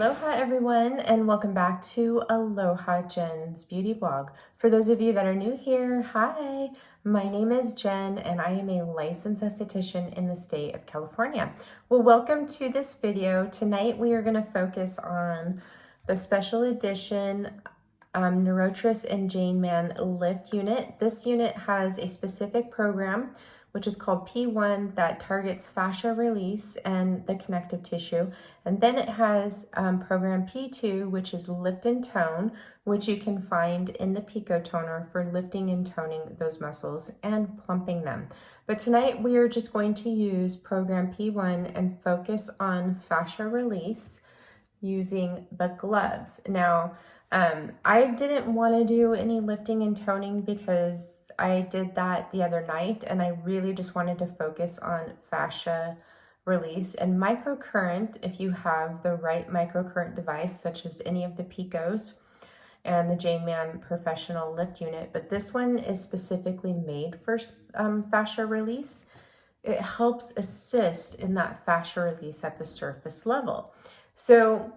Aloha everyone, and welcome back to AlohaJenn's beauty blog. For those of you that are new here, hi, my name is Jen and I am a licensed esthetician in the state of California. Well, welcome to this video. Tonight we are going to focus on the special edition Neurotris and Mann lift unit. This unit has a specific program which is called P1 that targets fascia release and the connective tissue. And then it has program P2, which is lift and tone, which you can find in the Pico Toner for lifting and toning those muscles and plumping them. But tonight we are just going to use program P1 and focus on fascia release using the gloves. Now, I didn't want to do any lifting and toning because I did that the other night and I really just wanted to focus on fascia release and microcurrent. If you have the right microcurrent device, such as any of the Picos and the Mann professional lift unit, but this one is specifically made for fascia release. It helps assist in that fascia release at the surface level. So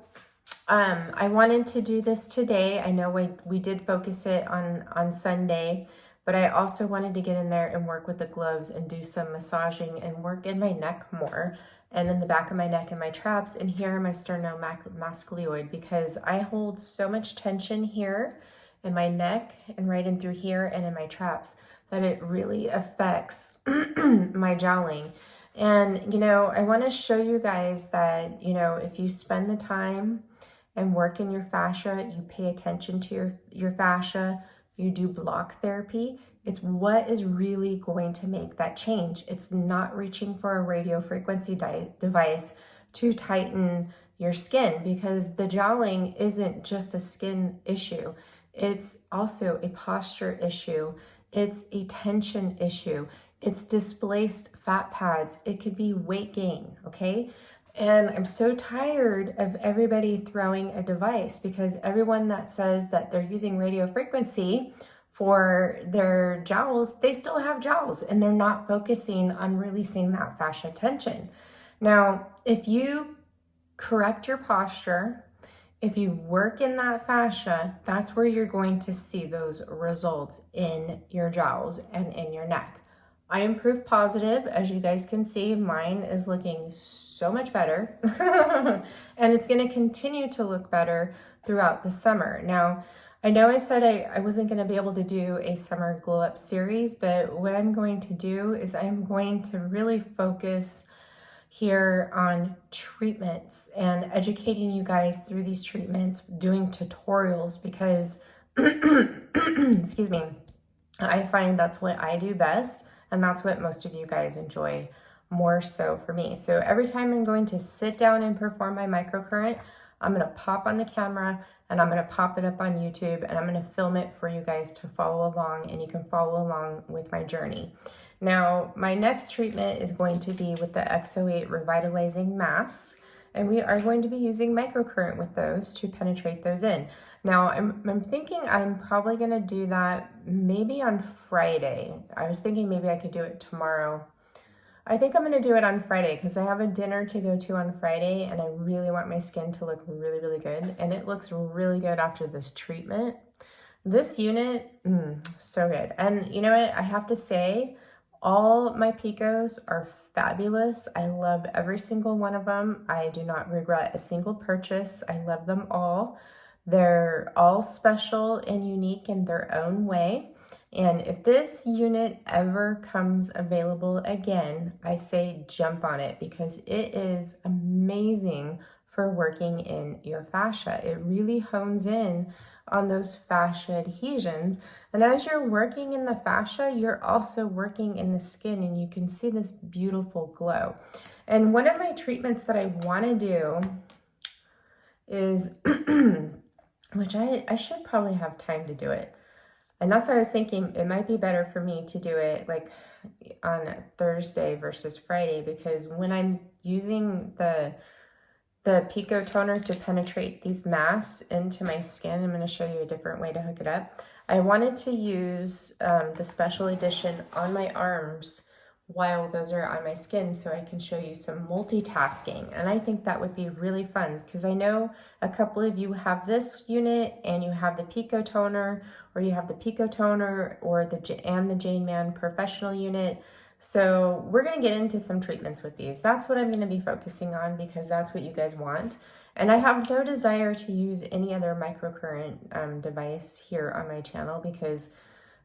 I wanted to do this today. I know we did focus it on Sunday, but I also wanted to get in there and work with the gloves and do some massaging and work in my neck more and in the back of my neck and my traps and here in my sternomasculoid, because I hold so much tension here in my neck and right in through here and in my traps that it really affects my jowling. And, you know, I want to show you guys that, you know, if you spend the time and work in your fascia, you pay attention to your fascia, you do block therapy, it's what is really going to make that change. It's not reaching for a radio frequency device to tighten your skin, because the jowling isn't just a skin issue. It's also a posture issue. It's a tension issue. It's displaced fat pads. It could be weight gain, okay? And I'm so tired of everybody throwing a device, because everyone that says that they're using radio frequency for their jowls, they still have jowls and they're not focusing on releasing that fascia tension. Now, if you correct your posture, if you work in that fascia, that's where you're going to see those results in your jowls and in your neck. I am proof positive. As you guys can see, mine is looking so much better and it's going to continue to look better throughout the summer. Now, I know I said I wasn't going to be able to do a summer glow up series, but what I'm going to do is I'm going to really focus here on treatments and educating you guys through these treatments, doing tutorials, because excuse me, I find that's what I do best. And that's what most of you guys enjoy more so for me. So every time I'm going to sit down and perform my microcurrent, I'm going to pop on the camera and I'm going to pop it up on YouTube and I'm going to film it for you guys to follow along, and you can follow along with my journey. Now, my next treatment is going to be with the XO8 revitalizing masks, and we are going to be using microcurrent with those to penetrate those in. Now, I'm thinking I'm probably going to do that maybe on Friday. I was thinking maybe I could do it tomorrow. I think I'm going to do it on Friday because I have a dinner to go to on Friday and I really want my skin to look really, really good. And it looks really good after this treatment. This unit, so good. And you know what? I have to say, all my Picos are fabulous. I love every single one of them. I do not regret a single purchase. I love them all. They're all special and unique in their own way. And if this unit ever comes available again, I say jump on it, because it is amazing for working in your fascia. It really hones in on those fascia adhesions. And as you're working in the fascia, you're also working in the skin, and you can see this beautiful glow. And one of my treatments that I want to do is which I should probably have time to do it. And that's why I was thinking it might be better for me to do it like on Thursday versus Friday, because when I'm using the Pico Toner to penetrate these masks into my skin, I'm going to show you a different way to hook it up. I wanted to use the special edition on my arms while those are on my skin so I can show you some multitasking. And I think that would be really fun because I know a couple of you have this unit and you have the Pico Toner, or you have the Pico Toner or the Mann professional unit. So we're gonna get into some treatments with these. That's what I'm gonna be focusing on because that's what you guys want. And I have no desire to use any other microcurrent device here on my channel because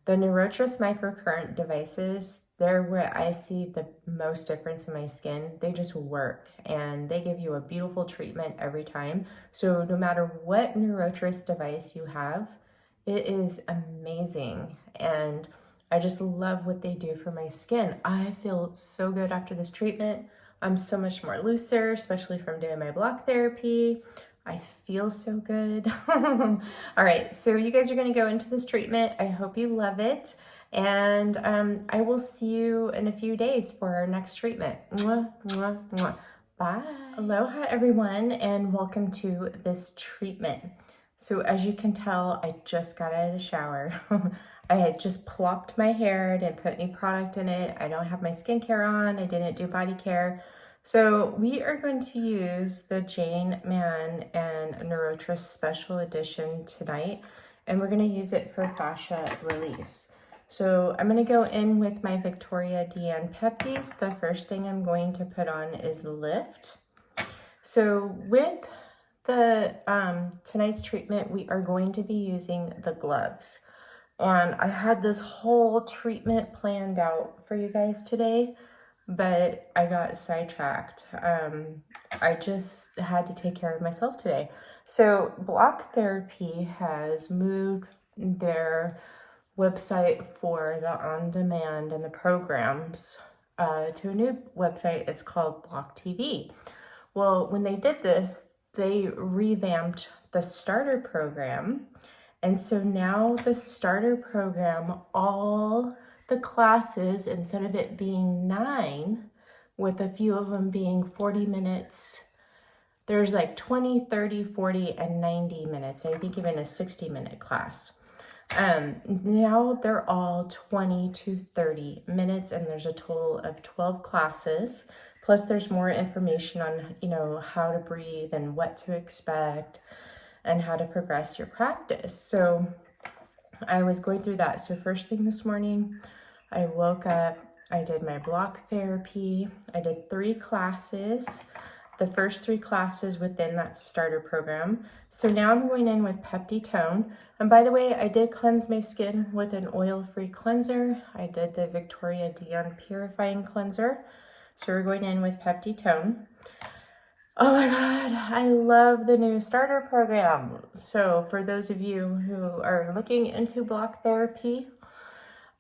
the Neurotris microcurrent devices, they're where I see the most difference in my skin. They just work and they give you a beautiful treatment every time. So no matter what Neurotris device you have, it is amazing. And I just love what they do for my skin. I feel so good after this treatment. I'm so much more looser, especially from doing my block therapy. I feel so good. All right, so you guys are gonna go into this treatment. I hope you love it. And I will see you in a few days for our next treatment. Mwah, mwah, mwah. Bye. Aloha everyone, and welcome to this treatment. So as you can tell, I just got out of the shower. I had just plopped my hair, didn't put any product in it. I don't have my skincare on. I didn't do body care. So we are going to use the Mann and Neurotris Special Edition tonight, and we're going to use it for fascia release. So I'm going to go in with my Victoria DN Pepties. The first thing I'm going to put on is Lift. So with the tonight's treatment, we are going to be using the gloves. And I had this whole treatment planned out for you guys today, but I got sidetracked. I just had to take care of myself today. So Block Therapy has moved their website for the on-demand and the programs to a new website. It's called Block TV. Well, when they did this, they revamped the starter program. And so now the starter program, all the classes, instead of it being 9, with a few of them being 40 minutes, there's like 20, 30, 40, and 90 minutes. I think even a 60-minute class. Now they're all 20 to 30 minutes, and there's a total of 12 classes. Plus there's more information on, how to breathe and what to expect and how to progress your practice. So I was going through that. So first thing this morning, I woke up, I did my block therapy. I did 3 classes, the first 3 classes within that starter program. So now I'm going in with Pepti Tone. And by the way, I did cleanse my skin with an oil-free cleanser. I did the Victoria DN Purifying Cleanser. So we're going in with Pepti Tone. Oh my God, I love the new starter program. So for those of you who are looking into block therapy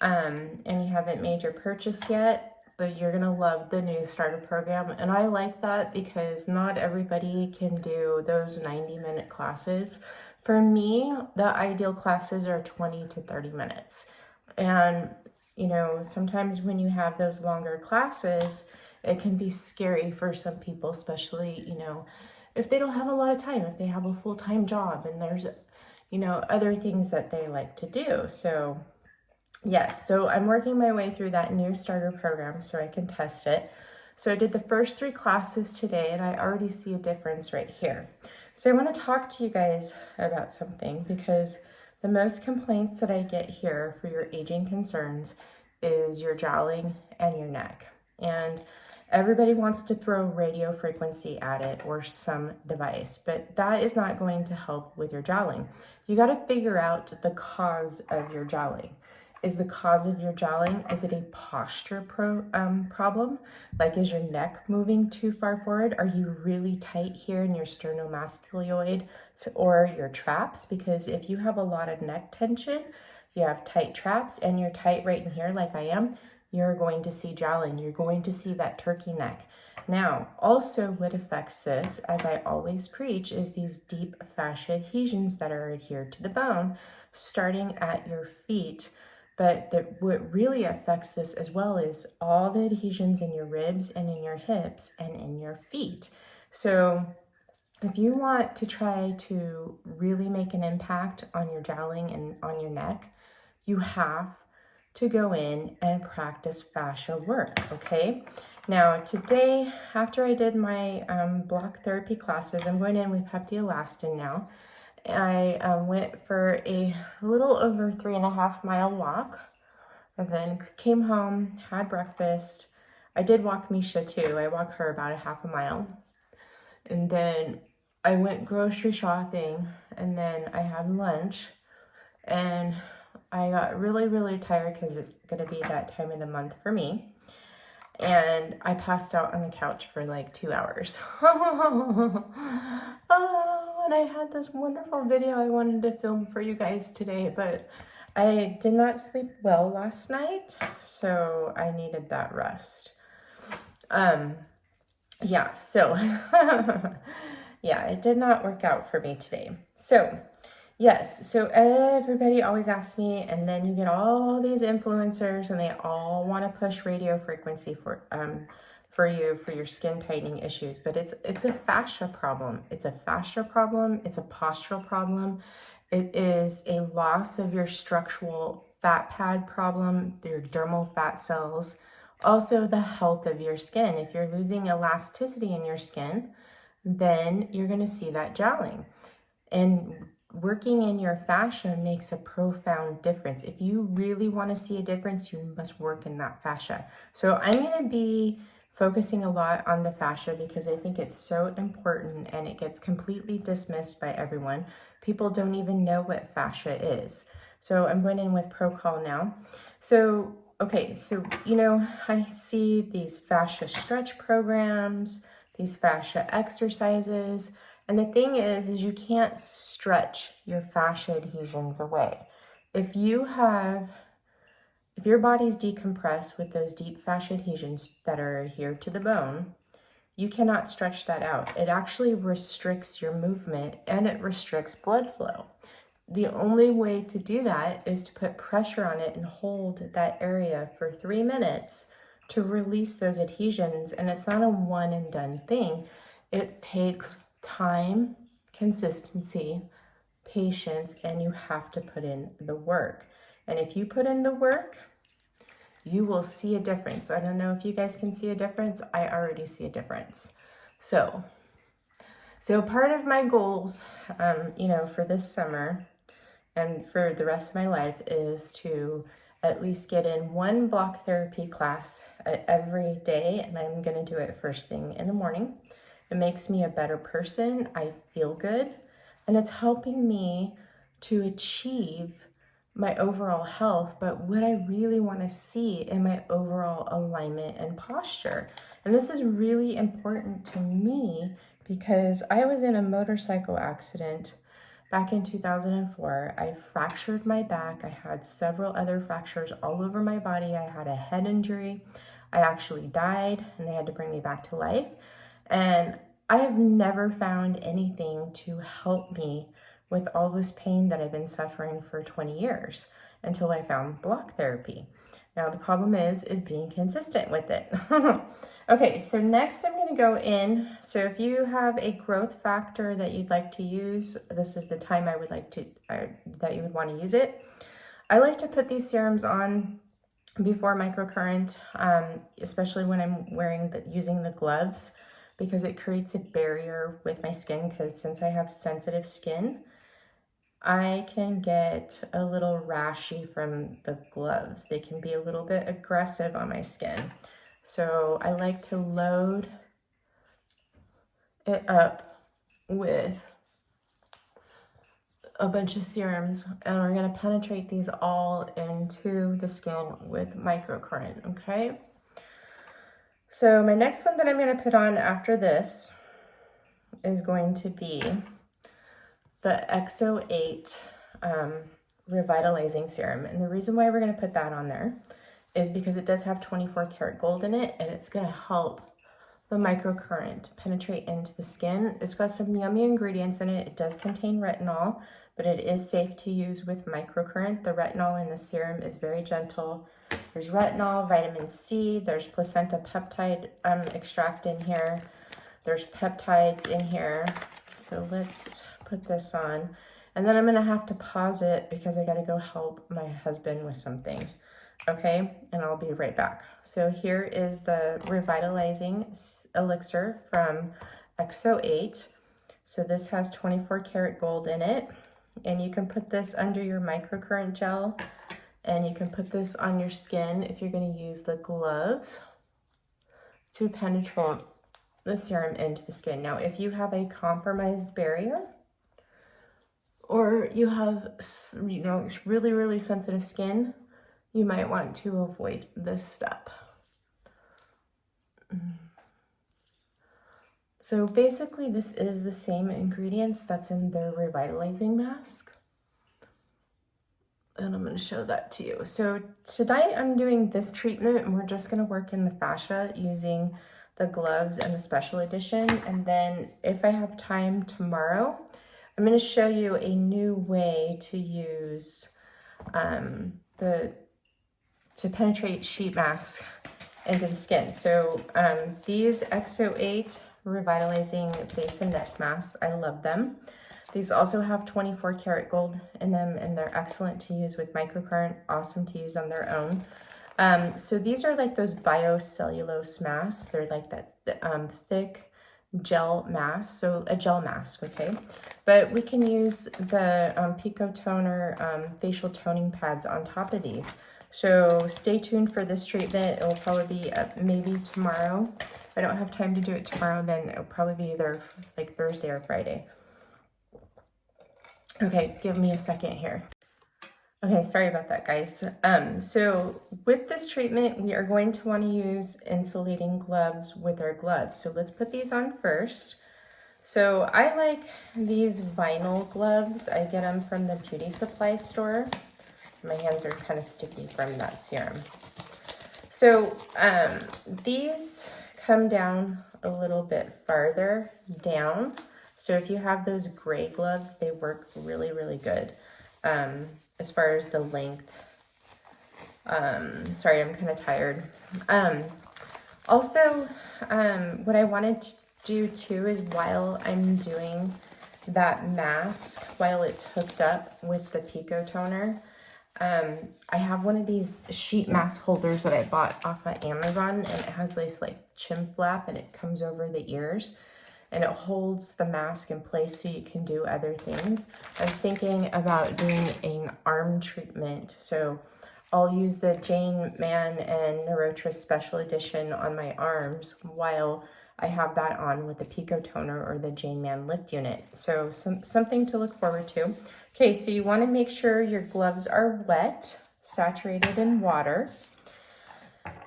and you haven't made your purchase yet, but you're gonna love the new starter program. And I like that because not everybody can do those 90-minute classes. For me, the ideal classes are 20 to 30 minutes. And sometimes when you have those longer classes, it can be scary for some people, especially, if they don't have a lot of time, if they have a full-time job and there's, other things that they like to do. So yes, so I'm working my way through that new starter program so I can test it. So I did the first 3 classes today and I already see a difference right here. So I want to talk to you guys about something because the most complaints that I get here for your aging concerns is your jowling and your neck. And everybody wants to throw radio frequency at it or some device, but that is not going to help with your jowling. You got to figure out the cause of your jowling. Is the cause of your jowling, is it a posture problem? Like, is your neck moving too far forward? Are you really tight here in your sternomasculoid or your traps? Because if you have a lot of neck tension, you have tight traps and you're tight right in here like I am, you're going to see jowling. You're going to see that turkey neck. Now, also what affects this, as I always preach, is these deep fascia adhesions that are adhered to the bone, starting at your feet. But what really affects this as well is all the adhesions in your ribs and in your hips and in your feet. So if you want to try to really make an impact on your jowling and on your neck, you have to go in and practice fascia work, okay? Now, today, after I did my block therapy classes, I'm going in with peptielastin now. I went for a little over 3.5 mile walk, and then came home, had breakfast. I did walk Misha too. I walked her about 1/2 mile. And then I went grocery shopping, and then I had lunch, and I got really tired because it's gonna be that time of the month for me. And I passed out on the couch for like 2 hours. Oh, and I had this wonderful video I wanted to film for you guys today, but I did not sleep well last night, so I needed that rest. Yeah, so yeah, it did not work out for me today. So yes, so everybody always asks me, and then you get all these influencers and they all want to push radio frequency for you for your skin tightening issues, but it's a fascia problem. It's a fascia problem, it's a postural problem. It is a loss of your structural fat pad problem, your dermal fat cells. Also, the health of your skin. If you're losing elasticity in your skin, then you're going to see that jowling. And working in your fascia makes a profound difference. If you really want to see a difference, you must work in that fascia. So I'm going to be focusing a lot on the fascia because I think it's so important, and it gets completely dismissed by everyone. People don't even know what fascia is. So I'm going in with ProCall now. So okay, so, you know, I see these fascia stretch programs, these fascia exercises, and the thing is you can't stretch your fascia adhesions away. If your body's decompressed with those deep fascia adhesions that are adhered to the bone, you cannot stretch that out. It actually restricts your movement, and it restricts blood flow. The only way to do that is to put pressure on it and hold that area for 3 minutes to release those adhesions. And it's not a one and done thing. It takes time, consistency, patience, and you have to put in the work. And if you put in the work, you will see a difference. I don't know if you guys can see a difference. I already see a difference. So part of my goals, you know, for this summer and for the rest of my life is to at least get in one block therapy class every day, and I'm going to do it first thing in the morning. It makes me a better person. I feel good, and it's helping me to achieve my overall health, but what I really want to see in my overall alignment and posture. And this is really important to me because I was in a motorcycle accident back in 2004. I fractured my back. I had several other fractures all over my body. I had a head injury. I actually died, and they had to bring me back to life. And I have never found anything to help me with all this pain that I've been suffering for 20 years until I found block therapy. Now, the problem is being consistent with it. Okay, so next I'm going to go in. So if you have a growth factor that you'd like to use, this is the time I would like to, that you would want to use it. I like to put these serums on before microcurrent, especially when I'm using the gloves, because it creates a barrier with my skin, because since I have sensitive skin, I can get a little rashy from the gloves. They can be a little bit aggressive on my skin. So I like to load it up with a bunch of serums, and we're going to penetrate these all into the skin with microcurrent, okay? So my next one that I'm going to put on after this is going to be the XO8 revitalizing serum. And the reason why we're going to put that on there is because it does have 24 karat gold in it, and it's going to help the microcurrent penetrate into the skin. It's got some yummy ingredients in it. It does contain retinol, but it is safe to use with microcurrent. The retinol in the serum is very gentle. There's retinol, vitamin C, there's placenta peptide extract in here. There's peptides in here. So let's put this on. And then I'm gonna have to pause it because I gotta go help my husband with something. okay? And I'll be right back. So here is the revitalizing elixir from XO8. So this has 24 karat gold in it, and you can put this under your microcurrent gel, and you can put this on your skin if you're going to use the gloves to penetrate the serum into the skin. Now, if you have a compromised barrier, or you have, you know, really, really sensitive skin, you might want to avoid this step. So basically, this is the same ingredients that's in the revitalizing mask. And I'm going to show that to you. So tonight I'm doing this treatment, and we're just going to work in the fascia using the gloves and the special edition. And then if I have time tomorrow, I'm going to show you a new way to use to penetrate sheet mask into the skin. So these XO8 revitalizing face and neck masks, I love them. These also have 24 karat gold in them, and they're excellent to use with microcurrent, awesome to use on their own. So these are like those biocellulose masks. They're like that thick gel mask, so a gel mask, okay? But we can use the Pico Toner facial toning pads on top of these. So stay tuned for this treatment. It will probably be up maybe tomorrow. If I don't have time to do it tomorrow, then it'll probably be either like Thursday or Friday. Okay, give me a second here. Okay, sorry about that, guys. So with this treatment, we are going to want to use insulating gloves with our gloves. So let's put these on first. So I like these vinyl gloves. I get them from the beauty supply store. My hands are kind of sticky from that serum. So these come down a little bit farther down. So if you have those gray gloves, they work really, really good as far as the length. Sorry, I'm kind of tired. Also, what I wanted to do too is while I'm doing that mask, while it's hooked up with the Pico Toner, I have one of these sheet mask holders that I bought off of Amazon, and it has this like chin flap, and it comes over the ears, and it holds the mask in place so you can do other things. I was thinking about doing an arm treatment, so I'll use the Mann and Neurotris special edition on my arms while I have that on with the Pico Toner or the Mann lift unit. So something to look forward to. Okay, so you want to make sure your gloves are wet, saturated in water,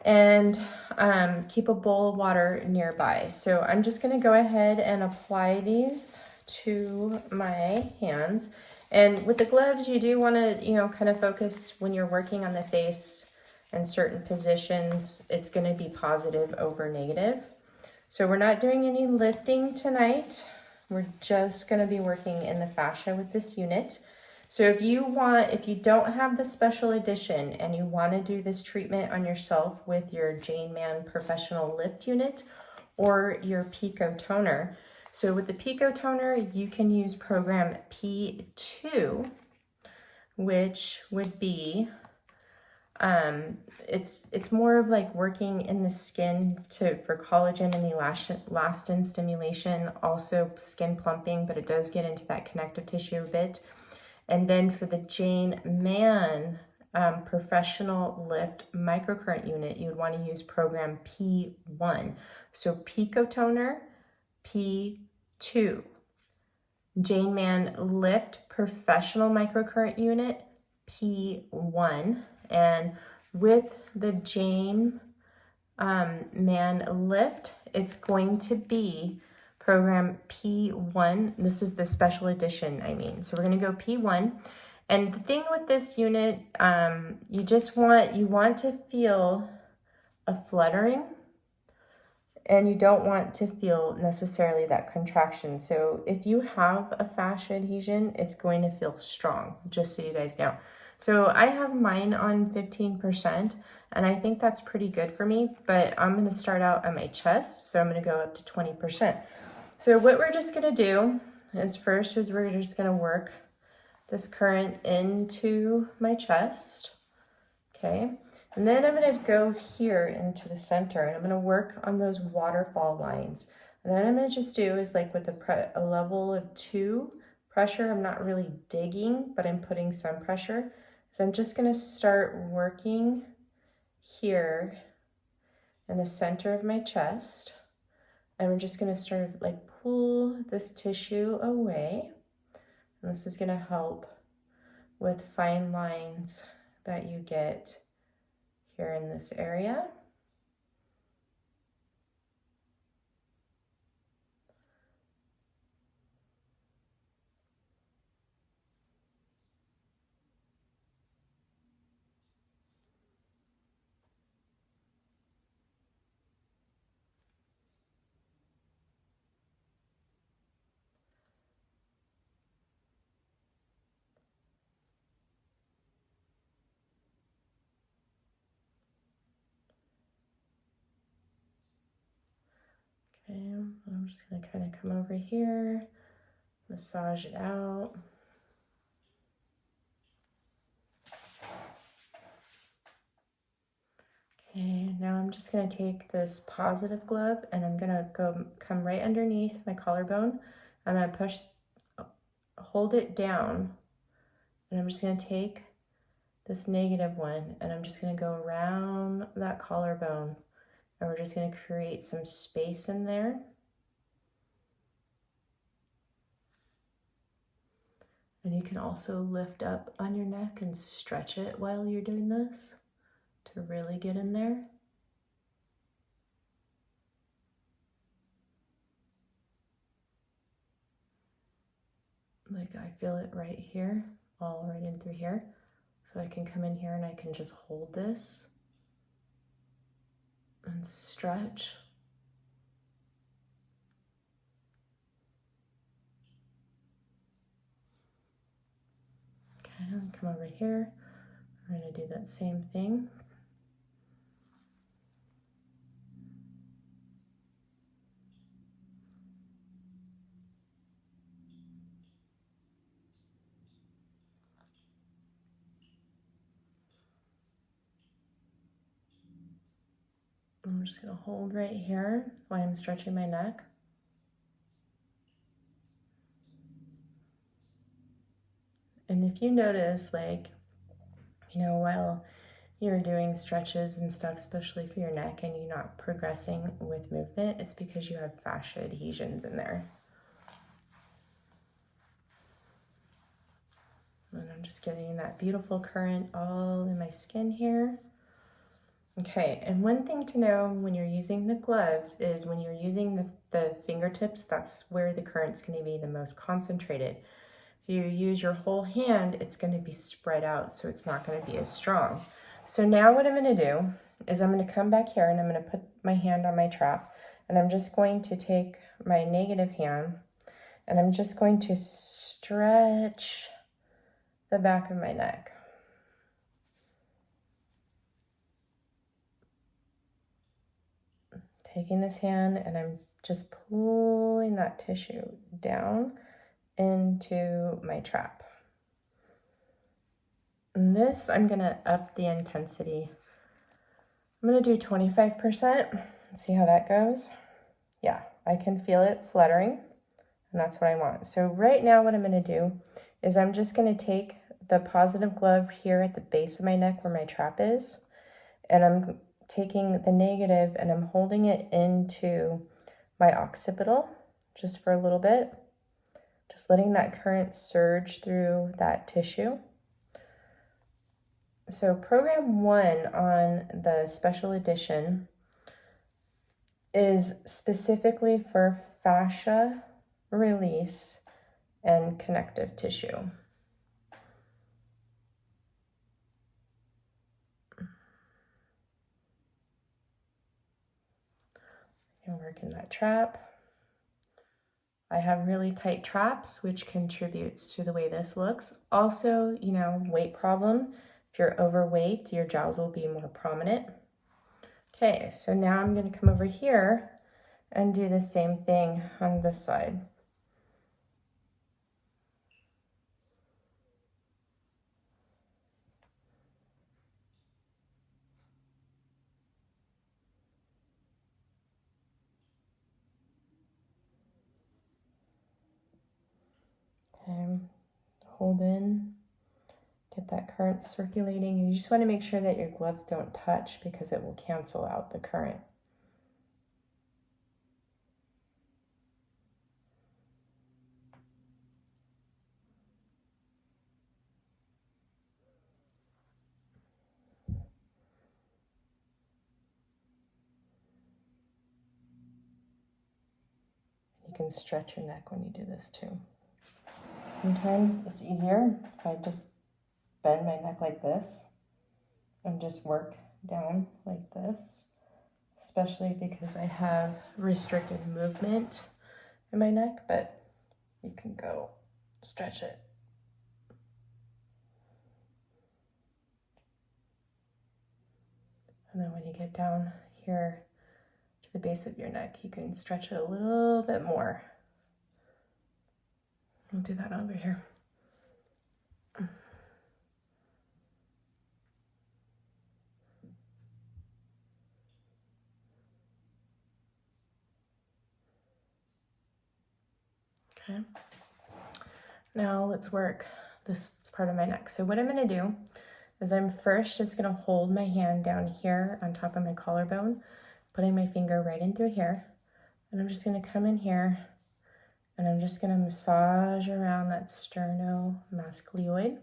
and keep a bowl of water nearby. So I'm just going to go ahead and apply these to my hands. And with the gloves, you do want to, you know, kind of focus when you're working on the face in certain positions. It's going to be positive over negative. So we're not doing any lifting tonight. We're just going to be working in the fascia with this unit. So if you don't have the special edition and you want to do this treatment on yourself with your Mann Professional Lift Unit or your Pico Toner, so with the Pico Toner, you can use program P2, which would be, it's more of like working in the skin for collagen and elastin stimulation, also skin plumping, but it does get into that connective tissue a bit. And then for the Mann Professional Lift Microcurrent Unit, you would want to use program P1. So Pico Toner, P2. Mann Lift Professional Microcurrent Unit, P1. And with the Mann Lift, it's going to be program P1. This is the special edition, I mean. So we're going to go P1. And the thing with this unit, you want to feel a fluttering, and you don't want to feel necessarily that contraction. So if you have a fascia adhesion, it's going to feel strong, just so you guys know. So I have mine on 15%, and I think that's pretty good for me, but I'm going to start out on my chest, so I'm going to go up to 20%. So what we're just going to do is we're just going to work this current into my chest, okay? And then I'm going to go here into the center and I'm going to work on those waterfall lines. And what I'm going to just do is like with a level of 2 pressure, I'm not really digging, but I'm putting some pressure. So I'm just going to start working here in the center of my chest. And we're just going to sort of like pull this tissue away. And this is going to help with fine lines that you get here in this area. Okay, I'm just gonna kind of come over here, massage it out. Okay, now I'm just gonna take this positive glove and I'm gonna come right underneath my collarbone. I'm gonna hold it down, and I'm just gonna take this negative one and I'm just gonna go around that collarbone, and we're just gonna create some space in there. And you can also lift up on your neck and stretch it while you're doing this to really get in there. Like I feel it right here, all right in through here. So I can come in here and I can just hold this and stretch. Okay, and come over here. We're gonna do that same thing. I'm just gonna hold right here while I'm stretching my neck. And if you notice, like, you know, while you're doing stretches and stuff, especially for your neck, and you're not progressing with movement, it's because you have fascia adhesions in there. And I'm just getting that beautiful current all in my skin here. Okay, and one thing to know when you're using the gloves is when you're using the fingertips, that's where the current's going to be the most concentrated. If you use your whole hand, it's going to be spread out, so it's not going to be as strong. So now what I'm going to do is I'm going to come back here and I'm going to put my hand on my trap, and I'm just going to take my negative hand and I'm just going to stretch the back of my neck. Taking this hand and I'm just pulling that tissue down into my trap. And this, I'm gonna up the intensity. I'm gonna do 25%, see how that goes. Yeah, I can feel it fluttering, and that's what I want. So right now what I'm gonna do is I'm just gonna take the positive glove here at the base of my neck where my trap is, and I'm taking the negative and I'm holding it into my occipital just for a little bit, just letting that current surge through that tissue. So program 1 on the special edition is specifically for fascia release and connective tissue. And working that trap. I have really tight traps, which contributes to the way this looks. Also, you know, weight problem. If you're overweight, your jowls will be more prominent. Okay, so now I'm going to come over here and do the same thing on this side. hold in, get that current circulating. You just want to make sure that your gloves don't touch because it will cancel out the current. You can stretch your neck when you do this too. Sometimes it's easier if I just bend my neck like this and just work down like this, especially because I have restricted movement in my neck, but you can go stretch it. And then when you get down here to the base of your neck, you can stretch it a little bit more. We'll do that over here. Okay. Now let's work this part of my neck. So what I'm going to do is I'm first just going to hold my hand down here on top of my collarbone, putting my finger right in through here. And I'm just going to come in here and I'm just going to massage around that sternomascleoid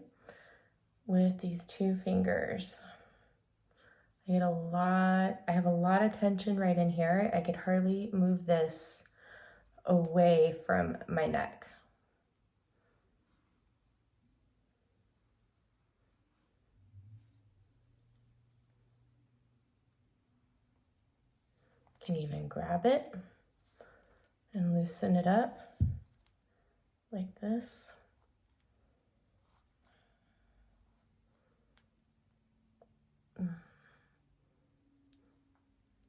with these two fingers. I have a lot of tension right in here. I could hardly move this away from my neck. Can even grab it and loosen it up like this.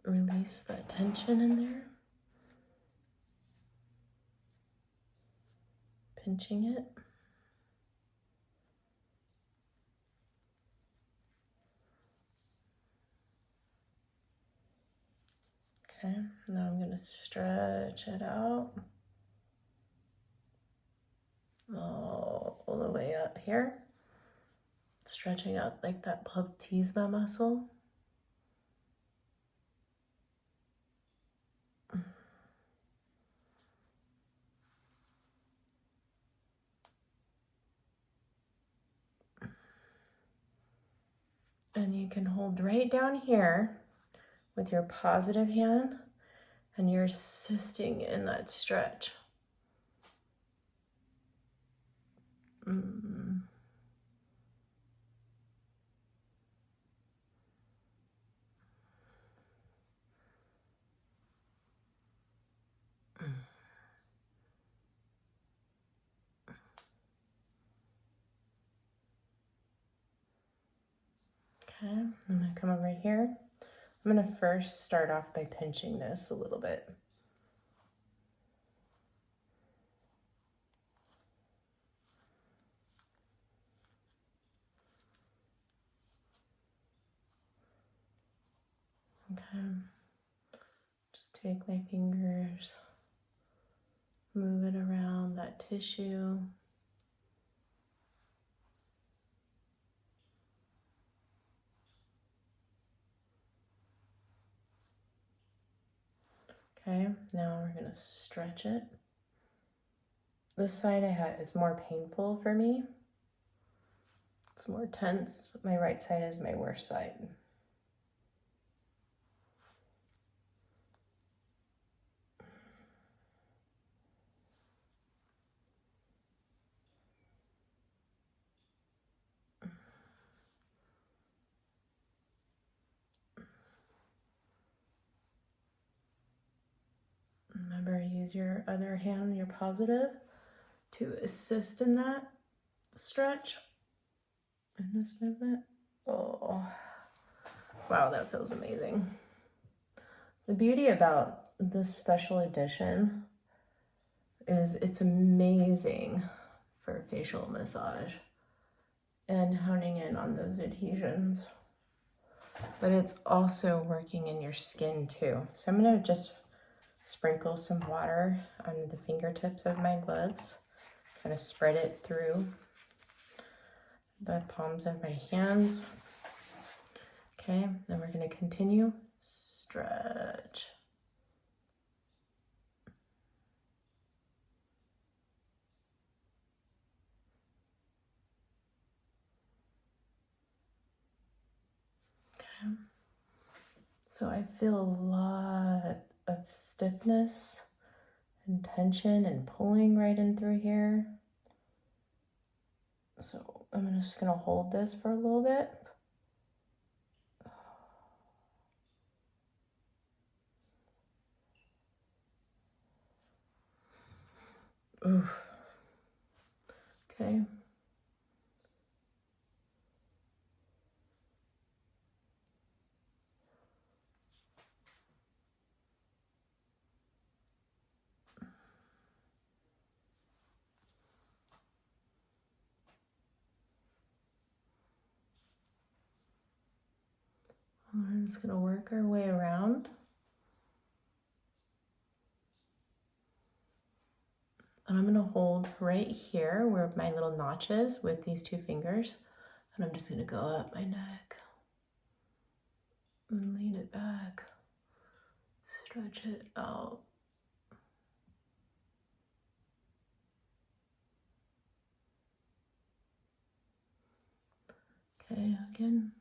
Release that tension in there. Pinching it. Okay, now I'm going to stretch it out all the way up here. Stretching out like that platysma muscle. And you can hold right down here with your positive hand and you're assisting in that stretch. Okay, I'm going to come over here. I'm going to first start off by pinching this a little bit. Okay, just take my fingers, move it around that tissue. Okay, now we're going to stretch it. This side is more painful for me. It's more tense. My right side is my worst side. Remember, use your other hand, your positive, to assist in that stretch in this movement. Oh, wow, that feels amazing. The beauty about this special edition is it's amazing for facial massage and honing in on those adhesions. But it's also working in your skin too. So I'm going to just sprinkle some water on the fingertips of my gloves, kind of spread it through the palms of my hands. Okay, then we're going to continue. Stretch. Okay. So I feel a lot of stiffness and tension and pulling right in through here. So I'm just going to hold this for a little bit. Oof. Okay. We're just going to work our way around. And I'm going to hold right here where my little notch is with these two fingers. And I'm just going to go up my neck and lean it back. Stretch it out. Okay, again.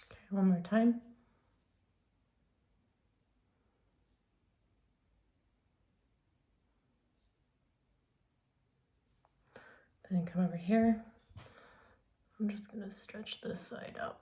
Okay, one more time. Then come over here. I'm just going to stretch this side out.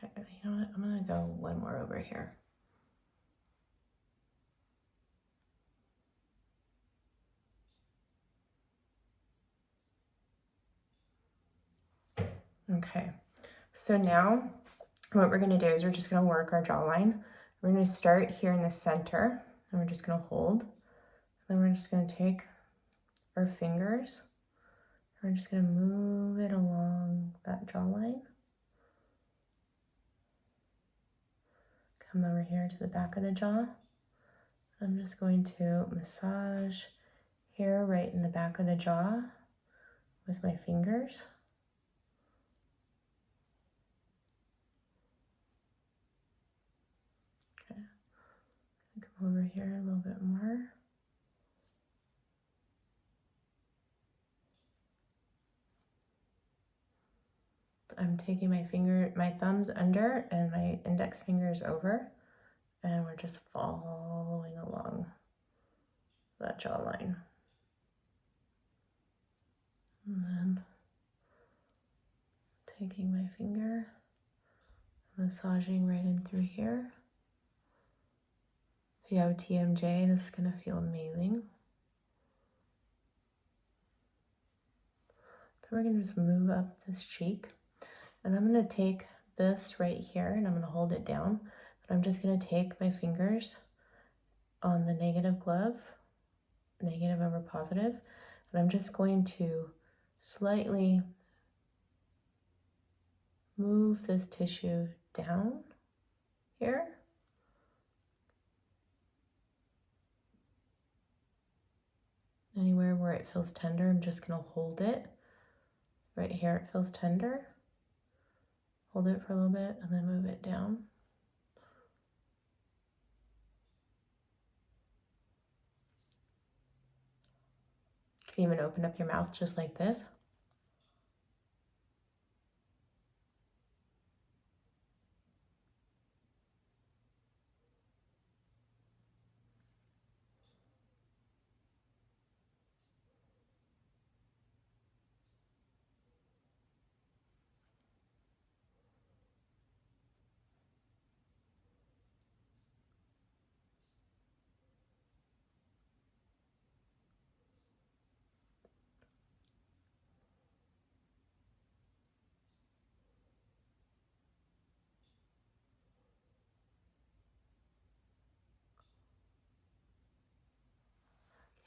Okay, you know what? I'm going to go one more over here. Okay, so now what we're going to do is we're just going to work our jawline. We're going to start here in the center, and we're just going to hold. Then we're just going to take our fingers. We're just going to move it along that jawline. Come over here to the back of the jaw. I'm just going to massage here right in the back of the jaw with my fingers. Okay, come over here a little bit more. I'm taking my thumbs under and my index fingers over, and we're just following along that jawline. And then taking my finger, massaging right in through here. If you have a TMJ, this is going to feel amazing. Then we're going to just move up this cheek. And I'm going to take this right here and I'm going to hold it down. But I'm just going to take my fingers on the negative glove, negative over positive, and I'm just going to slightly move this tissue down here. Anywhere where it feels tender, I'm just going to hold it. Right here it feels tender. Hold it for a little bit and then move it down. You can even open up your mouth just like this.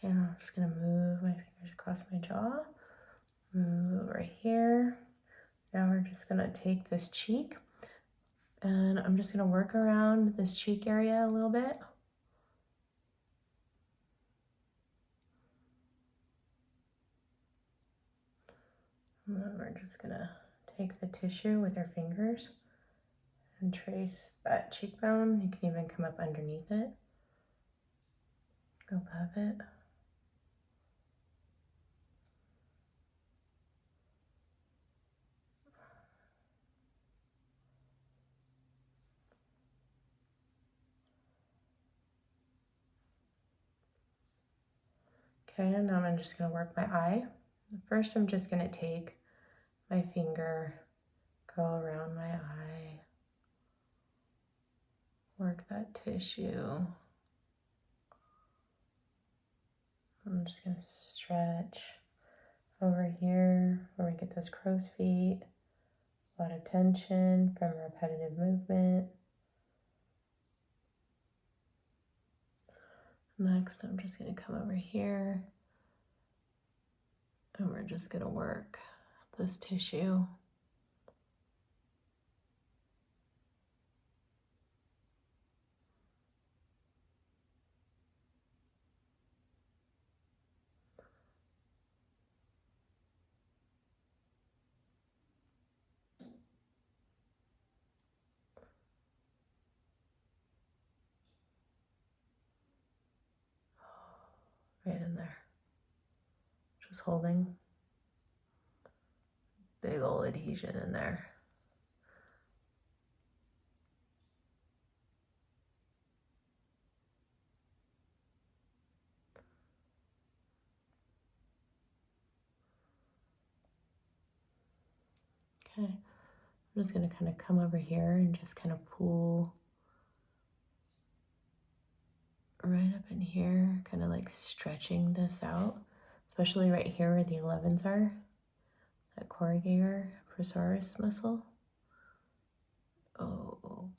Okay, I'm just gonna move my fingers across my jaw, move right here. Now we're just gonna take this cheek and I'm just gonna work around this cheek area a little bit. And then we're just gonna take the tissue with our fingers and trace that cheekbone. You can even come up underneath it, go above it. Okay, and now I'm just gonna work my eye. First, I'm just gonna take my finger, go around my eye, work that tissue. I'm just gonna stretch over here where we get those crow's feet, a lot of tension from repetitive movement. Next, I'm just gonna come over here and we're just gonna work this tissue. Right in there. Just holding. Big old adhesion in there. Okay, I'm just gonna kind of come over here and just kind of pull right up in here, kind of like stretching this out, especially right here where the 11s are, that corrugator prosaurus muscle. Oh.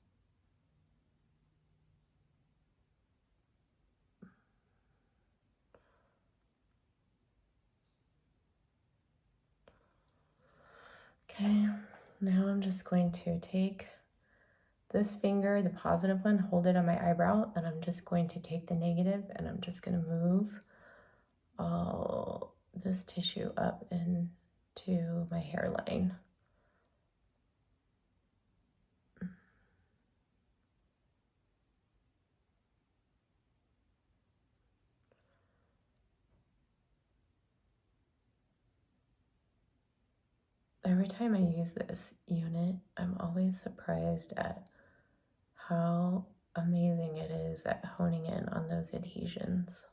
Okay, now I'm just going to take this finger, the positive one, hold it on my eyebrow, and I'm just going to take the negative and I'm just going to move all this tissue up into my hairline. Every time I use this unit, I'm always surprised at how amazing it is at honing in on those adhesions.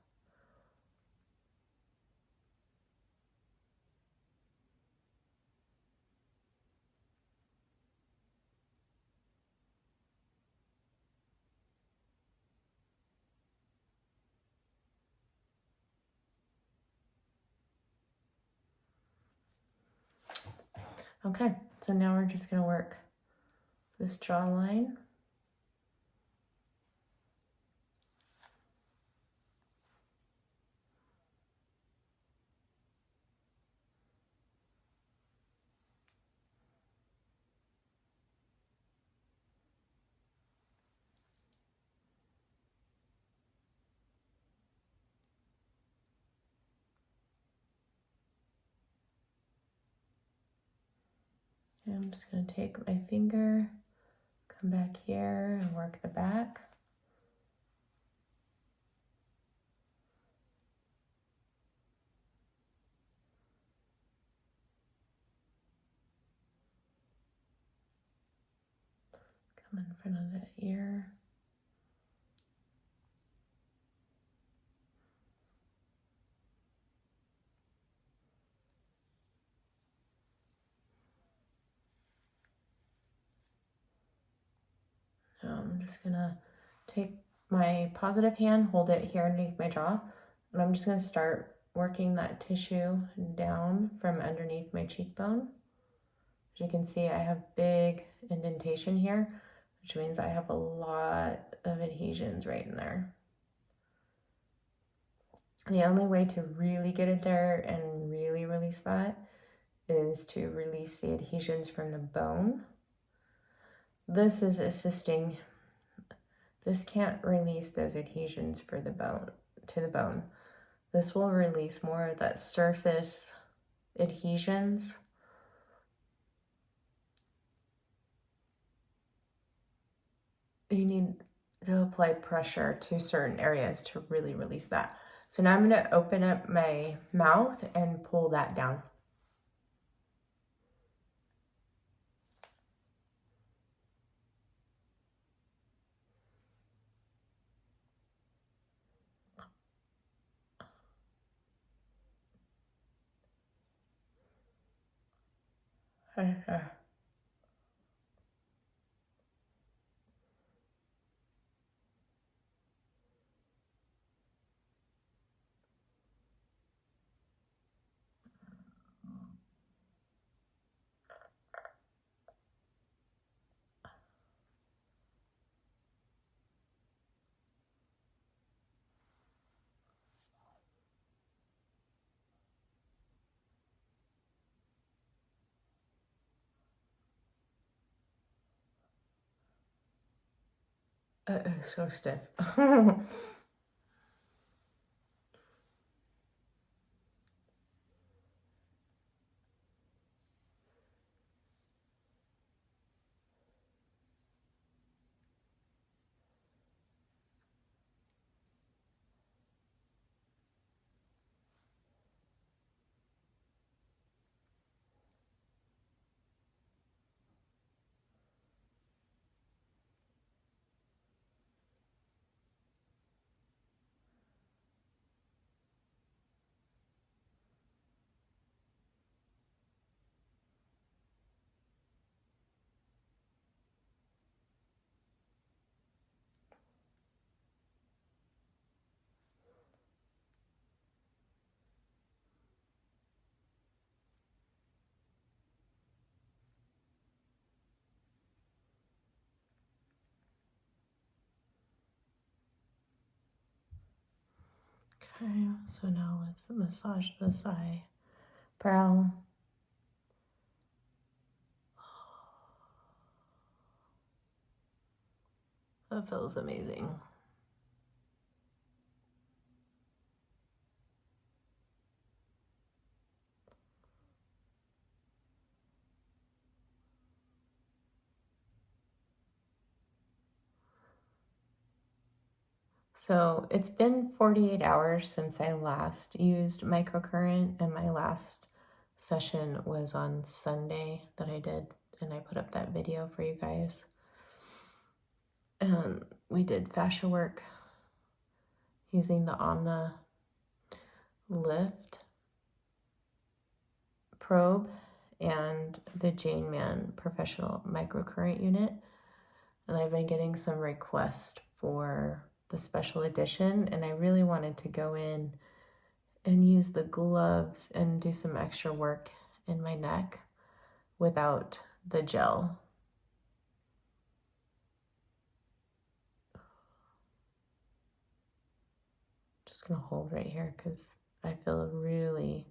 Okay, so now we're just going to work this jawline. And I'm just going to take my finger, come back here and work the back. Come in front of the ear. Now I'm just going to take my positive hand, hold it here underneath my jaw, and I'm just going to start working that tissue down from underneath my cheekbone. As you can see, I have big indentation here, which means I have a lot of adhesions right in there. The only way to really get it there and really release that is to release the adhesions from the bone. This is assisting. This can't release those adhesions for the bone, to the bone. This will release more of that surface adhesions. You need to apply pressure to certain areas to really release that. So now I'm going to open up my mouth and pull that down. It's so stiff. Okay, so now let's massage this eyebrow. That feels amazing. So it's been 48 hours since I last used microcurrent, and my last session was on Sunday that I did, and I put up that video for you guys. And we did fascia work using the Omna lift probe and the Mann professional microcurrent unit. And I've been getting some requests for the special edition, and I really wanted to go in and use the gloves and do some extra work in my neck without the gel. Just gonna hold right here because I feel a really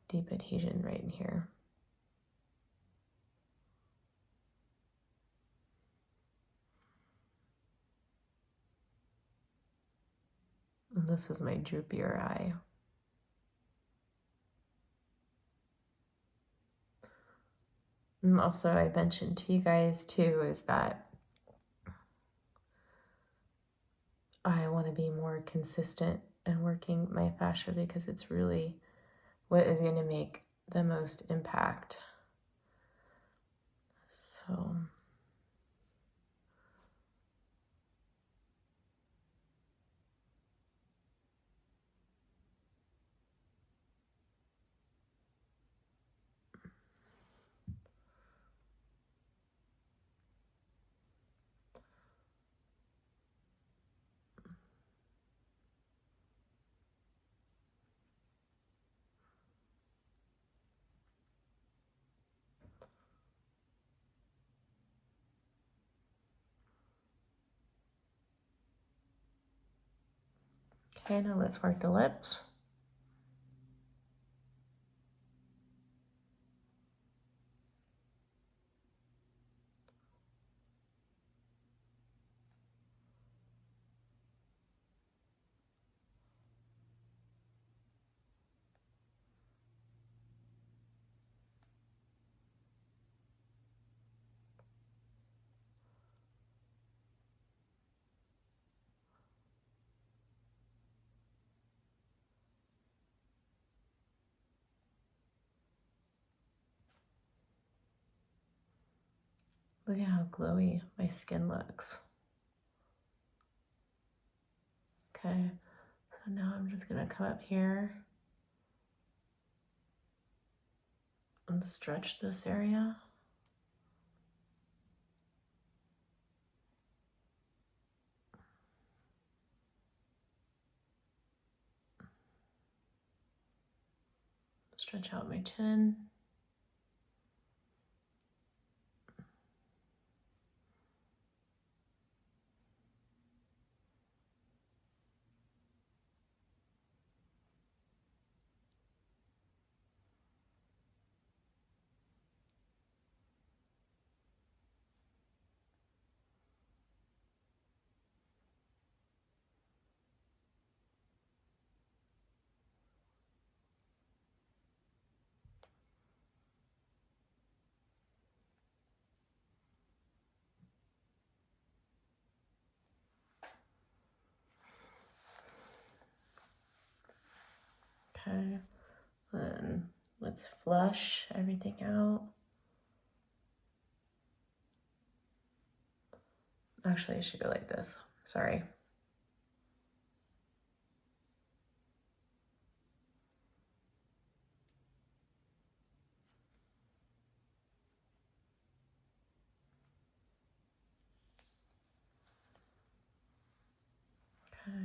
deep adhesion right in here. And this is my droopier eye. And also I mentioned to you guys too is that I want to be more consistent in working my fascia because it's really what is going to make the most impact. So Okay, now let's work the lips. Look at how glowy my skin looks. Okay, so now I'm just gonna come up here and stretch this area. Stretch out my chin. Okay, then let's flush everything out. Actually, I should go like this. Sorry. Okay.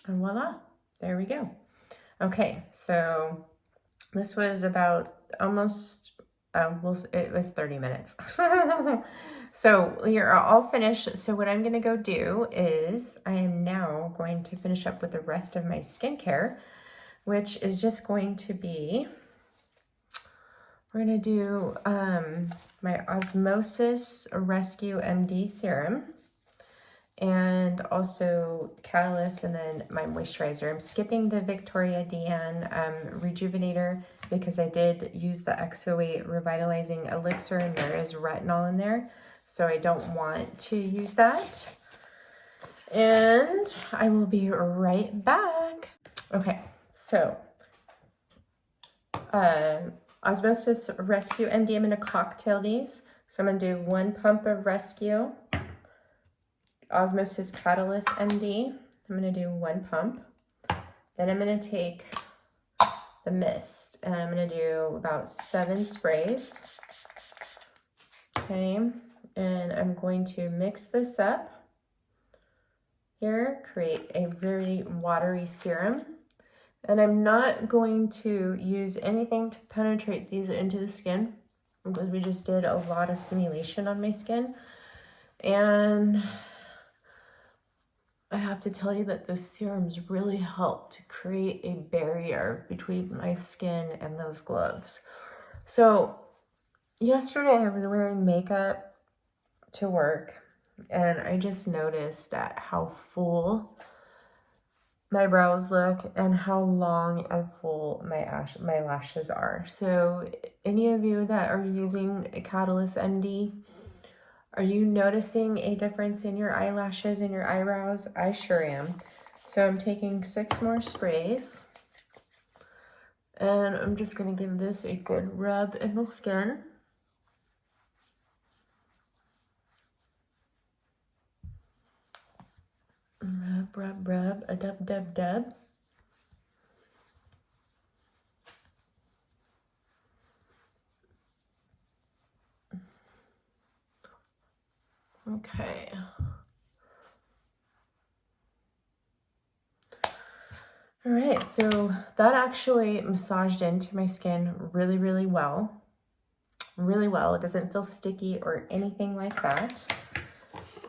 And voila, there we go. Okay, so this was about almost, it was 30 minutes. So you're all finished. So what I'm gonna go do is I am now going to finish up with the rest of my skincare, which is just going to be, we're gonna do my Osmosis Rescue MD serum, and also Catalyst, and then my moisturizer. I'm skipping the Victoria Deanne Rejuvenator because I did use the Exo8 Revitalizing Elixir, and there is retinol in there, so I don't want to use that. And I will be right back. Okay, so Osmosis Rescue MD, I'm gonna cocktail these. So I'm gonna do 1 pump of Rescue, Osmosis Catalyst MD. I'm going to do 1 pump. Then I'm going to take the mist, and I'm going to do about 7 sprays. Okay, and I'm going to mix this up here, create a very watery serum. And I'm not going to use anything to penetrate these into the skin because we just did a lot of stimulation on my skin. And I have to tell you that those serums really help to create a barrier between my skin and those gloves. So yesterday I was wearing makeup to work, and I just noticed at how full my brows look and how long and full my lashes are. So any of you that are using Catalyst MD, are you noticing a difference in your eyelashes and your eyebrows? I sure am. So I'm taking 6 more sprays, and I'm just gonna give this a good rub in the skin. Rub, rub, rub, a dub, dub, dub. Okay. All right, so that actually massaged into my skin really, really well. Really well. It doesn't feel sticky or anything like that.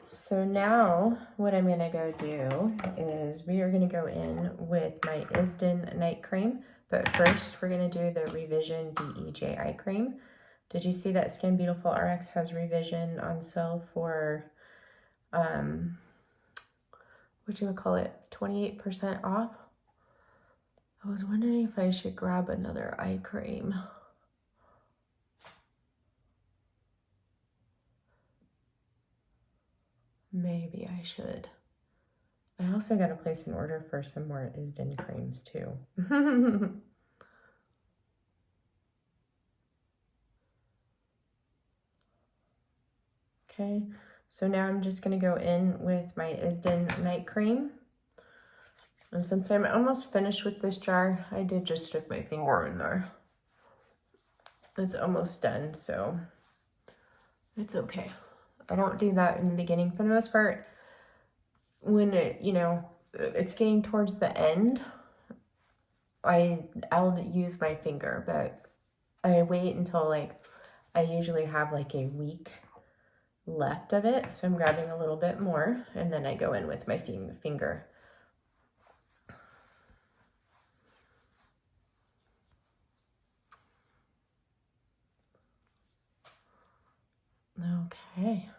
So now what I'm gonna go do is we are gonna go in with my Isden night cream, but first we're gonna do the Revision DEJ eye cream. Did you see that Skin Beautiful RX has Revision on sale for, what you would call it, 28% off? I was wondering if I should grab another eye cream. Maybe I should. I also got to place an order for some more Isden creams too. Okay, so now I'm just going to go in with my Isden night cream. And since I'm almost finished with this jar, I did just stick my finger in there. It's almost done, so it's okay. I don't do that in the beginning for the most part. When it, you know, it's getting towards the end, I'll use my finger, but I wait until like I usually have like a week left of it, so I'm grabbing a little bit more, and then I go in with my finger. Okay.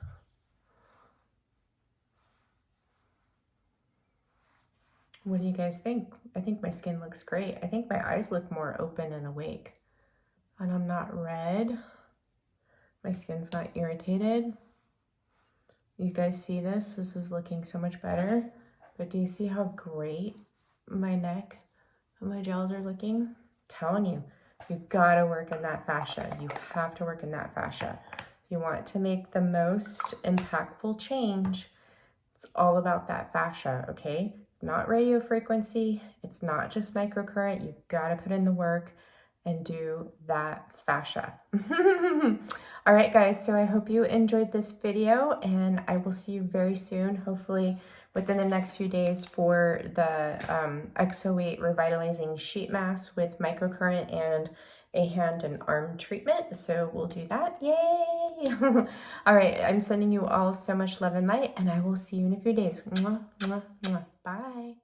What do you guys think? I think my skin looks great. I think my eyes look more open and awake. And I'm not red. My skin's not irritated. You guys see this? This is looking so much better. But do you see how great my neck and my gels are looking? I'm telling you, you gotta work in that fascia. You have to work in that fascia. If you want to make the most impactful change, it's all about that fascia, okay? It's not radio frequency. It's not just microcurrent. You gotta put in the work and do that fascia. All right, guys, so I hope you enjoyed this video, and I will see you very soon, hopefully within the next few days, for the XO8 Revitalizing Sheet Mask with microcurrent and a hand and arm treatment. So we'll do that. Yay! All right, I'm sending you all so much love and light, and I will see you in a few days. Mwah, mwah, mwah. Bye.